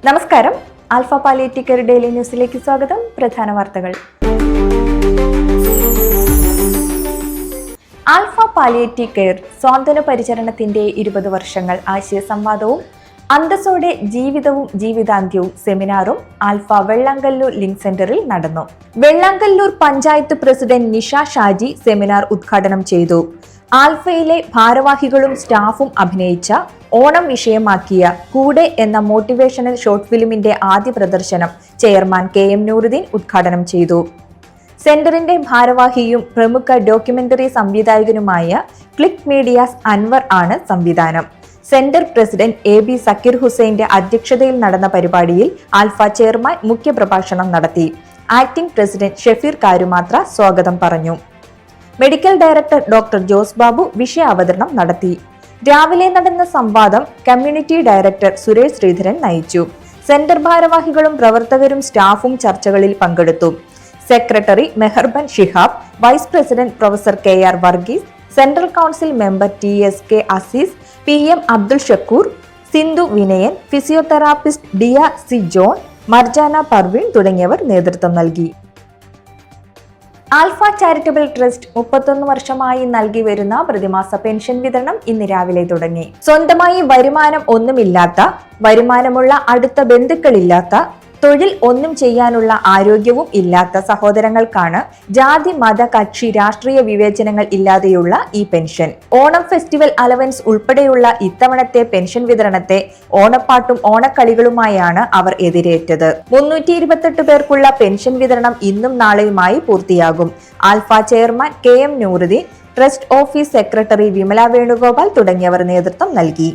നമസ്കാരം. Alpha palliative care daily ന്യൂസിലേക്ക് സ്വാഗതം. പ്രധാന വാർത്തകൾ. ആൽഫ പാലിയേറ്റീവ് കെയർ സ്വാന്തന പരിചരണത്തിന്റെ 20 വർഷങ്ങൾ ആശയ സംവാദവും അന്തസ്സോടെ ജീവിതവും ജീവിതാന്ത്യവും സെമിനാറും ആൽഫ വെള്ളാങ്കല്ലൂർ ലിങ്ക് സെന്ററിൽ നടന്നു. വെള്ളാങ്കല്ലൂർ പഞ്ചായത്ത് പ്രസിഡന്റ് നിഷ ഷാജി സെമിനാർ ഉദ്ഘാടനം ചെയ്തു. ആൽഫയിലെ ഭാരവാഹികളും സ്റ്റാഫും അഭിനയിച്ച ഓണം വിഷയമാക്കിയ കൂടെ എന്ന മോട്ടിവേഷണൽ ഷോർട്ട് ഫിലിമിന്റെ ആദ്യ പ്രദർശനം ചെയർമാൻ KM നൂറുദ്ദീൻ ഉദ്ഘാടനം ചെയ്തു. സെന്ററിന്റെ ഭാരവാഹിയും പ്രമുഖ ഡോക്യുമെന്ററി സംവിധായകനുമായ ക്ലിക്ക് മീഡിയാസ് അൻവർ ആണ് സംവിധാനം. സെന്റർ പ്രസിഡന്റ് AB സക്കീർ ഹുസൈന്റെ അധ്യക്ഷതയിൽ നടന്ന പരിപാടിയിൽ ആൽഫ ചെയർമാൻ മുഖ്യപ്രഭാഷണം നടത്തി. ആക്ടിംഗ് പ്രസിഡന്റ് ഷെഫീർ കാരുമാത്ര സ്വാഗതം പറഞ്ഞു. Medical director doctor Jose Babu വിഷയാവതരണം നടത്തി. രാവിലെ നടന്ന സംവാദം കമ്മ്യൂണിറ്റി ഡയറക്ടർ സുരേഷ് ശ്രീധരൻ നയിച്ചു. സെന്റർ ഭാരവാഹികളും പ്രവർത്തകരും സ്റ്റാഫും ചർച്ചകളിൽ പങ്കെടുത്തു. Secretary Meharban Shihab, vice president professor KR Varghese, central council member TSK Azeez, PM Abdul Shakkoor, Sindhu Vinayan, physiotherapist Diya C John, Marjana Parveen തുടങ്ങിയവർ നേതൃത്വം നൽകി. ആൽഫ ചാരിറ്റബിൾ ട്രസ്റ്റ് 31 വർഷമായി നൽകി വരുന്ന പ്രതിമാസ പെൻഷൻ വിതരണം ഇന്ന് രാവിലെ തുടങ്ങി. സ്വന്തമായി വരുമാനം ഒന്നുമില്ലാത്ത, വരുമാനമുള്ള അടുത്ത ബന്ധുക്കളില്ലാത്ത, തൊഴിൽ ഒന്നും ചെയ്യാനുള്ള ആരോഗ്യവും ഇല്ലാത്ത സഹോദരങ്ങൾക്കാണ് ജാതി മത കക്ഷി രാഷ്ട്രീയ വിവേചനങ്ങൾ ഇല്ലാതെയുള്ള ഈ പെൻഷൻ. ഓണം ഫെസ്റ്റിവൽ അലവൻസ് ഉൾപ്പെടെയുള്ള ഇത്തവണത്തെ പെൻഷൻ വിതരണത്തെ ഓണപ്പാട്ടും ഓണക്കളികളുമായാണ് അവർ എതിരേറ്റത്. 328 പേർക്കുള്ള പെൻഷൻ വിതരണം ഇന്നും നാളെയുമായി പൂർത്തിയാകും. Alpha chairman KM Nooruddeen, trust office secretary Vimala Venugopal തുടങ്ങിയവർ നേതൃത്വം നൽകി.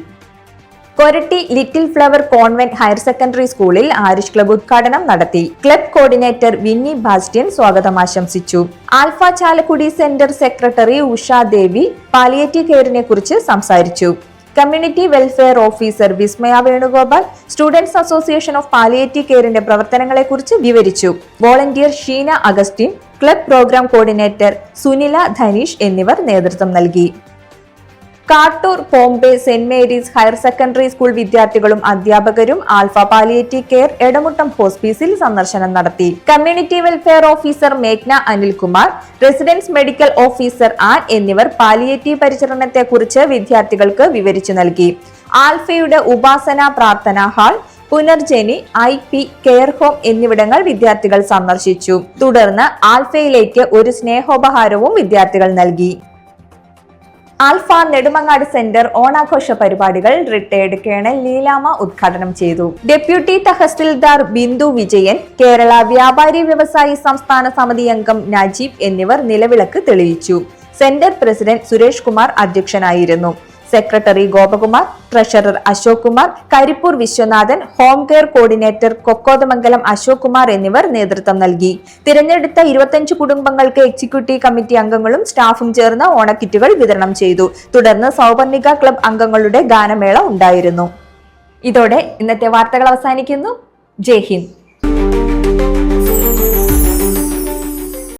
Koratty little flower convent higher secondary സ്കൂളിൽ ആരിഷ് ക്ലബ് ഉദ്ഘാടനം നടത്തി. ക്ലബ് കോർഡിനേറ്റർ വിന്നി ബാസ്റ്റ്യൻ സ്വാഗതം ആശംസിച്ചു. Alpha Chalakudy centre secretary Ushadevi palliative കെയറിനെ കുറിച്ച് സംസാരിച്ചു. Community welfare officer Vismaya Venugopal students association of palliative കെയറിന്റെ പ്രവർത്തനങ്ങളെക്കുറിച്ച് വിവരിച്ചു. Volunteer Sheena Augustine, club programme coordinator Sunila Dhaneesh എന്നിവർ നേതൃത്വം നൽകി. Kattoor Bombay Saint Mary's higher secondary school വിദ്യാർത്ഥികളും അധ്യാപകരും ആൽഫ പാലിയേറ്റീവ് കെയർ എടമുട്ടം ഹോസ്പിസിൽ സന്ദർശനം നടത്തി. കമ്മ്യൂണിറ്റി വെൽഫെയർ ഓഫീസർ മേഘ്ന Anilkumar, residents medical officer Ann എന്നിവർ പാലിയേറ്റീവ് പരിചരണത്തെ കുറിച്ച് വിദ്യാർത്ഥികൾക്ക് വിവരിച്ചു നൽകി. ആൽഫയുടെ ഉപാസന പ്രാർത്ഥനാ hall, Punarjani, IP care home എന്നിവിടങ്ങൾ വിദ്യാർത്ഥികൾ സന്ദർശിച്ചു. തുടർന്ന് ആൽഫയിലേക്ക് ഒരു സ്നേഹോപഹാരവും വിദ്യാർത്ഥികൾ നൽകി. ആൽഫ നെടുമങ്ങാട് സെന്റർ ഓണാഘോഷ പരിപാടികൾ റിട്ടയർഡ് കേണൽ ലീലാമ ഉദ്ഘാടനം ചെയ്തു. ഡെപ്യൂട്ടി തഹസിൽദാർ ബിന്ദു വിജയൻ, കേരള വ്യാപാരി വ്യവസായി സംസ്ഥാന സമിതി അംഗം നജീബ് എന്നിവർ നിലവിളക്ക് തെളിയിച്ചു. സെന്റർ പ്രസിഡന്റ് സുരേഷ് കുമാർ അധ്യക്ഷനായിരുന്നു. Secretary Gopakumar, treasurer Ashok Kumar, Karipur Viswanathan, home care coordinator Kokkothamangalam Ashok Kumar എന്നിവർ നേതൃത്വം നൽകി. തിരഞ്ഞെടുത്ത 25 കുടുംബങ്ങൾക്ക് എക്സിക്യൂട്ടീവ് കമ്മിറ്റി അംഗങ്ങളും സ്റ്റാഫും ചേർന്ന് ഓണക്കിറ്റുകൾ വിതരണം ചെയ്തു. തുടർന്ന് സൗപർണിക ക്ലബ് അംഗങ്ങളുടെ ഗാനമേള ഉണ്ടായിരുന്നു. ഇതോടെ ഇന്നത്തെ വാർത്തകൾ അവസാനിക്കുന്നു. ജയ് ഹിന്ദ്.